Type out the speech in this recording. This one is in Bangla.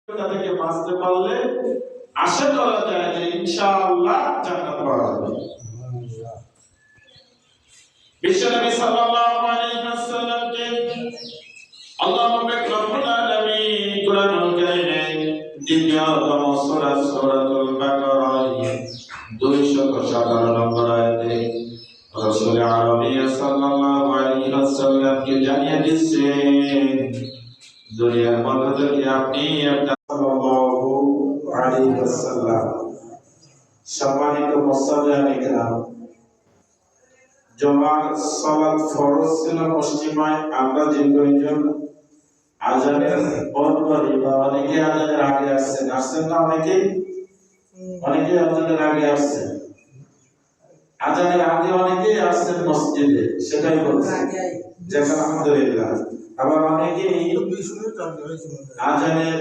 তাদেরকে বাঁচতে পারলে আশা করা যায় যে ইনশাআল্লাহ জান্নাত পাওয়া যাবে। বিশ্বনবী সাল্লাল্লাহু আলাইহি ওয়াসাল্লামকে আল্লাহ রাব্বুল আলামিন কুরআনুল কারীমে দ্বিতীয়তম সূরা সূরাতুল বাকারাহ 257 নম্বর আয়াতে রাসূল আরবী সাল্লাল্লাহু আলাইহি ওয়াসাল্লামকে জানিয়ে দিচ্ছেন, দুনিয়ার মধ্যে যদি আপনি সাল্লাল্লাহু আলাইহি ওয়াসাল্লাম সম্মানিত মুসল্লিয়ানে কেরাম, জুমার সালাত ফরজ ছিল পশ্চিমায়। আমরা যে কয়জন আজানের পর পরই বা অনেকে আজানের আগে আসছেন না, অনেকে আজানের আগে আসছেন, আজানের আগে অনেকেই আসছেন মসজিদে, সেটাই বলছি যে আলহামদুলিল্লাহ। আবার অনেকেই আজানের